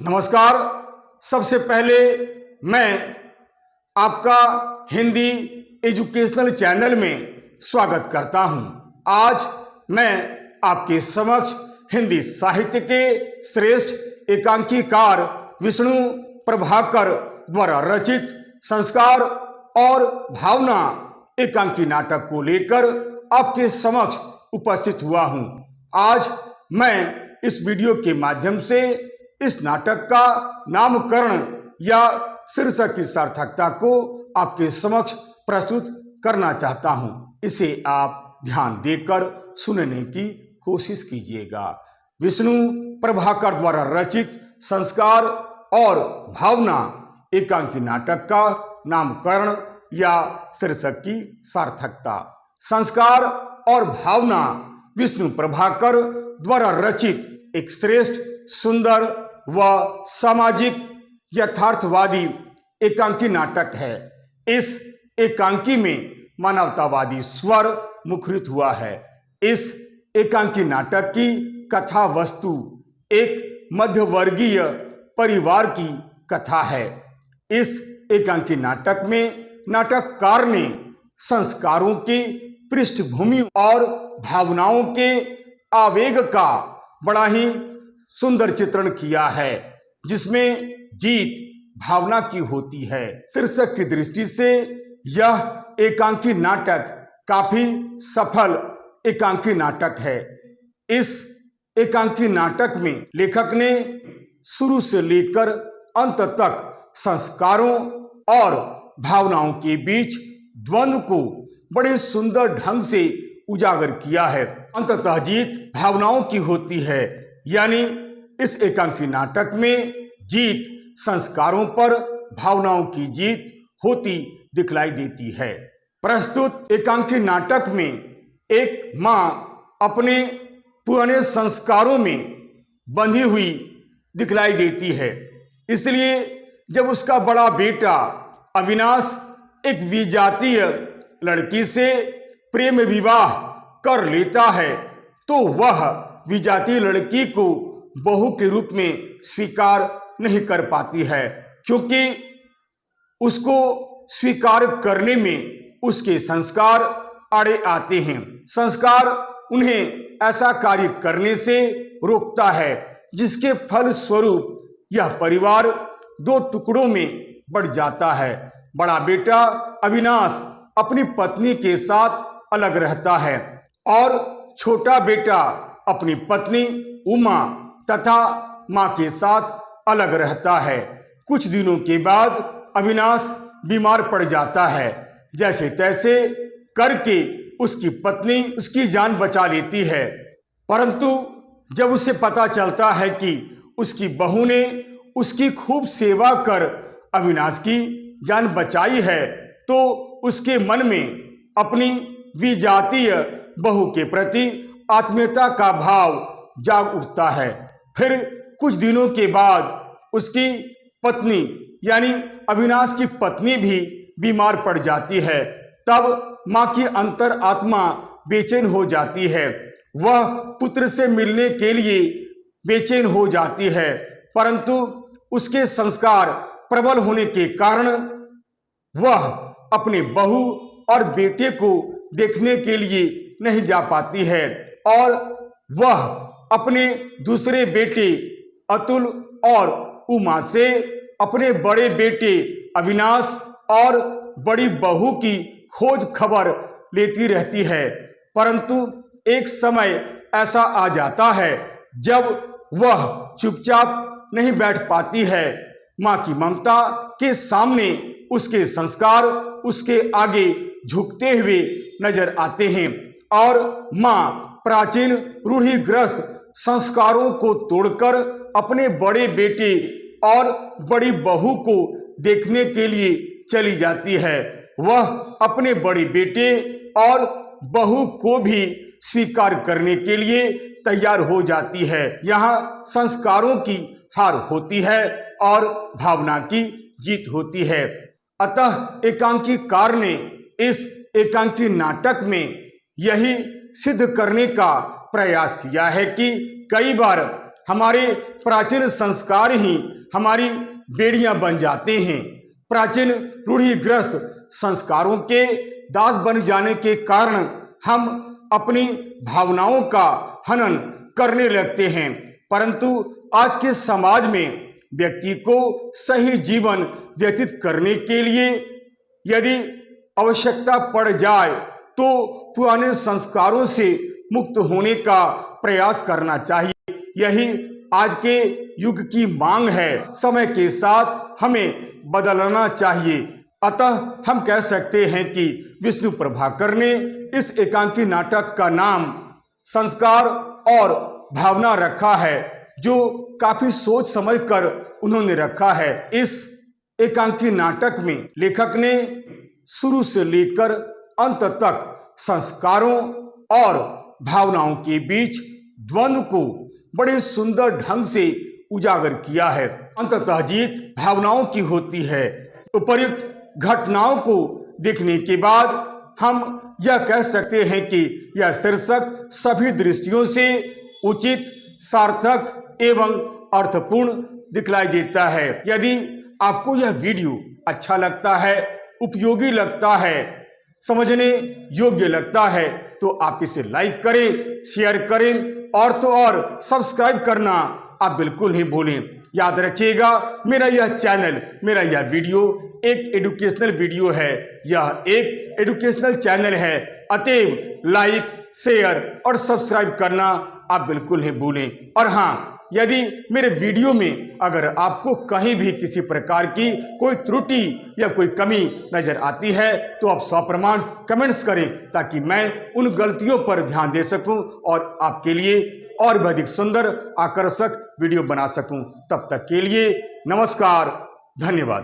नमस्कार। सबसे पहले मैं आपका हिंदी एजुकेशनल चैनल में स्वागत करता हूं। आज मैं आपके समक्ष हिंदी साहित्य के श्रेष्ठ एकांकीकार विष्णु प्रभाकर द्वारा रचित संस्कार और भावना एकांकी नाटक को लेकर आपके समक्ष उपस्थित हुआ हूं। आज मैं इस वीडियो के माध्यम से इस नाटक का नामकरण या शीर्षक की सार्थकता को आपके समक्ष प्रस्तुत करना चाहता हूं। इसे आप ध्यान देकर सुनने की कोशिश कीजिएगा। विष्णु प्रभाकर द्वारा रचित संस्कार और भावना एकांकी नाटक का नामकरण या शीर्षक की सार्थकता। संस्कार और भावना विष्णु प्रभाकर द्वारा रचित एक श्रेष्ठ, सुंदर व सामाजिक यथार्थवादी एकांकी नाटक है। इस एकांकी में मानवतावादी स्वर मुखरित हुआ है। इस एकांकी नाटक की कथा वस्तु एक मध्यवर्गीय परिवार की कथा है। इस एकांकी नाटक में नाटककार ने संस्कारों की पृष्ठभूमि और भावनाओं के आवेग का बड़ा ही सुंदर चित्रण किया है, जिसमें जीत भावना की होती है। शीर्षक की दृष्टि से यह एकांकी नाटक काफी सफल एकांकी नाटक है। इस एकांकी नाटक में लेखक ने शुरू से लेकर अंत तक संस्कारों और भावनाओं के बीच द्वंद्व को बड़े सुंदर ढंग से उजागर किया है। अंततः जीत भावनाओं की होती है, यानी इस एकांकी नाटक में जीत संस्कारों पर भावनाओं की जीत होती दिखलाई देती है। प्रस्तुत एकांकी नाटक में एक मां अपने पुराने संस्कारों में बंधी हुई दिखलाई देती है। इसलिए जब उसका बड़ा बेटा अविनाश एक विजातीय लड़की से प्रेम विवाह कर लेता है, तो वह विजातीय लड़की को बहू के रूप में स्वीकार नहीं कर पाती है, क्योंकि उसको स्वीकार करने में उसके संस्कार आड़े आते हैं। संस्कार उन्हें ऐसा कार्य करने से रोकता है, जिसके फल स्वरूप यह परिवार दो टुकड़ों में बढ़ जाता है। बड़ा बेटा अविनाश अपनी पत्नी के साथ अलग रहता है और छोटा बेटा अपनी पत्नी उमा तथा मां के साथ अलग रहता है। कुछ दिनों के बाद अविनाश बीमार पड़ जाता है। जैसे तैसे करके उसकी पत्नी उसकी जान बचा लेती है, परंतु जब उसे पता चलता है कि उसकी बहू ने उसकी खूब सेवा कर अविनाश की जान बचाई है, तो उसके मन में अपनी विजातीय बहू के प्रति आत्मीयता का भाव जाग उठता है। फिर कुछ दिनों के बाद उसकी पत्नी यानी अविनाश की पत्नी भी बीमार पड़ जाती है। तब मां की अंतर आत्मा बेचैन हो जाती है। वह पुत्र से मिलने के लिए बेचैन हो जाती है, परंतु उसके संस्कार प्रबल होने के कारण वह अपने बहू और बेटे को देखने के लिए नहीं जा पाती है और वह अपने दूसरे बेटे अतुल और उमा से अपने बड़े बेटे अविनाश और बड़ी बहू की खोज खबर लेती रहती है। परंतु एक समय ऐसा आ जाता है जब वह चुपचाप नहीं बैठ पाती है। मां की ममता के सामने उसके संस्कार उसके आगे झुकते हुए नजर आते हैं और मां प्राचीन रूढ़िग्रस्त संस्कारों को तोड़कर अपने बड़े बेटे और बड़ी बहू को देखने के लिए चली जाती है। वह अपने बड़े बेटे और बहू को भी स्वीकार करने के लिए तैयार हो जाती है। यहाँ संस्कारों की हार होती है और भावना की जीत होती है। अतः एकांकीकार ने इस एकांकी नाटक में यही सिद्ध करने का प्रयास किया है कि कई बार हमारे प्राचीन संस्कार ही हमारी बेड़ियां बन जाते हैं। प्राचीन रूढ़िग्रस्त संस्कारों के दास बन जाने के कारण हम अपनी भावनाओं का हनन करने लगते हैं। परंतु आज के समाज में व्यक्ति को सही जीवन व्यतीत करने के लिए यदि आवश्यकता पड़ जाए तो पुराने संस्कारों से मुक्त होने का प्रयास करना चाहिए। यही आज के युग की मांग है। समय के साथ हमें बदलना चाहिए। अतः हम कह सकते हैं कि विष्णु प्रभाकर ने इस एकांकी नाटक का नाम संस्कार और भावना रखा है, जो काफी सोच समझकर उन्होंने रखा है। इस एकांकी नाटक में लेखक ने शुरू से लेकर अंत तक संस्कारों और भावनाओं के बीच द्वंद्व को बड़े सुंदर ढंग से उजागर किया है। अंततः जीत भावनाओं की होती है। उपर्युक्त घटनाओं को देखने के बाद हम यह कह सकते हैं कि यह शीर्षक सभी दृष्टियों से उचित, सार्थक एवं अर्थपूर्ण दिखलाई देता है। यदि आपको यह वीडियो अच्छा लगता है, उपयोगी लगता है, समझने योग्य लगता है, तो आप इसे लाइक करें, शेयर करें और तो और सब्सक्राइब करना आप बिल्कुल नहीं भूलें। याद रखिएगा, मेरा यह चैनल, मेरा यह वीडियो एक एजुकेशनल वीडियो है। यह एक एजुकेशनल चैनल है, अतएव लाइक, शेयर और सब्सक्राइब करना आप बिल्कुल नहीं भूलें। और हाँ, यदि मेरे वीडियो में अगर आपको कहीं भी किसी प्रकार की कोई त्रुटि या कोई कमी नजर आती है तो आप सप्रमाण कमेंट्स करें, ताकि मैं उन गलतियों पर ध्यान दे सकूं और आपके लिए और भी अधिक सुंदर, आकर्षक वीडियो बना सकूं। तब तक के लिए नमस्कार, धन्यवाद।